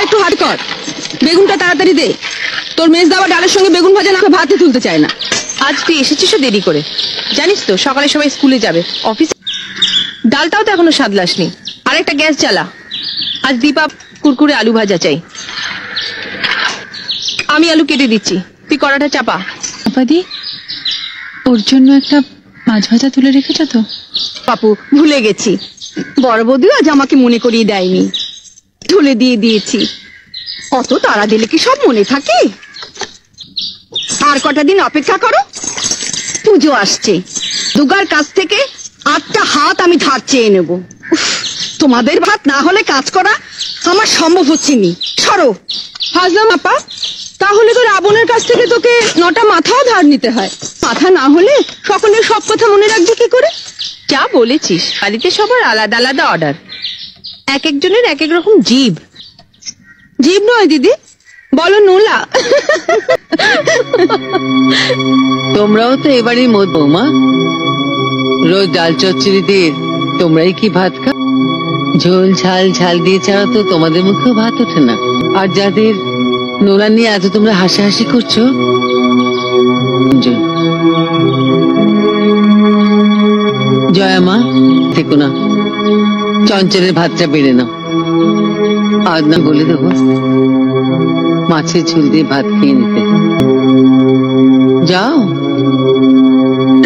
একটু হাত কর, বেগুনটা তাড়াতাড়ি দে। তোর মেজ দাবা ডালের সঙ্গে বেগুন ভাজা না ভাতে তুলতে চায় না। আজ তুই এসেছিস দেরি করে, জানিস তো সকালে সবাই স্কুলে যাবে, অফিস। ডালটাও তো এখনো সাদলাসনি। আরেকটা গ্যাস জ্বালা। আজ দীপা কুরকুরে আলু ভাজা চাই। আমি আলু কেটে দিচ্ছি, তুই কড়াটা চাপা। আপাদি, ওর জন্য একটা মাছ ভাজা তুলে রেখেছ তো? বাপু, ভুলে গেছি। বড় বৌদিও আজ আমাকে মনে করিয়ে দেয়নি, তুলে দিয়ে দিয়েছি। অত তাড়া দিলে কি সব মনে থাকে? আর কটা দিন অপেক্ষা করো, পুজো আসছে। দুগার কাছ থেকে 8টা হাত আমি ধার চেয়ে নেব। তোমাদের ভাত না হলে কাজ করা আমার সম্ভব হচ্ছে নি। সরো। হাজলাম আপা, তাহলে তো রাবণের কাছ থেকে তোকে 9টা মাথাও ধার নিতে হয়। মাথা না হলে সকলের সব কথা মনে রাখবে কি করে? যা বলেছিস, বাড়িতে সবার আলাদা আলাদা অর্ডার, এক একজনের এক এক রকম জিভ। জীব নয় দিদি, বলো নোলা। তোমরাও তো এবারই মত বৌমা, রোজ ডাল চচ্চড়ি দিয়ে তোমরাই কি ভাত খাও? ঝোল ঝাল ঝাল দিয়ে ছাড়া তো তোমাদের মুখেও ভাত ওঠে না। আর যাদের নোলা নিয়ে এত তোমরা হাসাহাসি করছো, জয়া মা থেকো না, চঞ্চলের ভাতটা বেড়ে নাও। আজ না বলে দেবো মাছের ঝোল দিয়ে ভাত খেয়ে নিতে। যাও।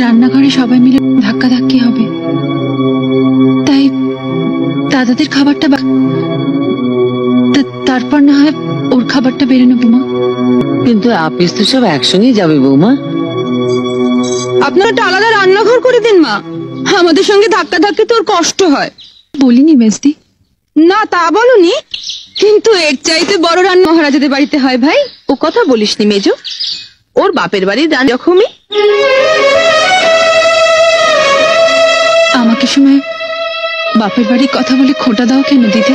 রান্নাঘরে সবাই মিলে ধাক্কাধাক্কি হবে, তাই দাদাদের খাবারটা তারপর না হয় ওর খাবারটা বেড়ে নেবো মা। কিন্তু আপিস তো সব একসঙ্গে যাবে বৌমা। আপনারা একটা আলাদা রান্নাঘর করে দিন মা, আমাদের সঙ্গে ধাক্কা ধাক্কি তোর কষ্ট হয়। বলিনি মেজদি? না তা বলনি, কিন্তু এর চাইতে বড় রান্না মহারাজাদের বাড়িতে হয় ভাই। ও কথা বলিসনি মেজো, ওর বাপের বাড়ির রান জখমি। আমাকে সময় বাপের বাড়ির কথা বলে খোটা দাও কেন দিদি?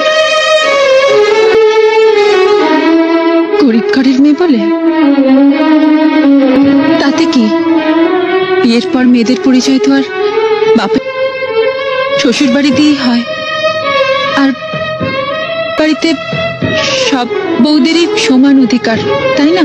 গরিব ঘরের মেয়ে বলে? তাতে কি, বিয়ের পর মেয়েদের পরিচয় তো আর বাপের শ্বশুর বাড়ি দিয়েই হয়। আর বাড়িতে সব বউদেরই সমান অধিকার, তাই না?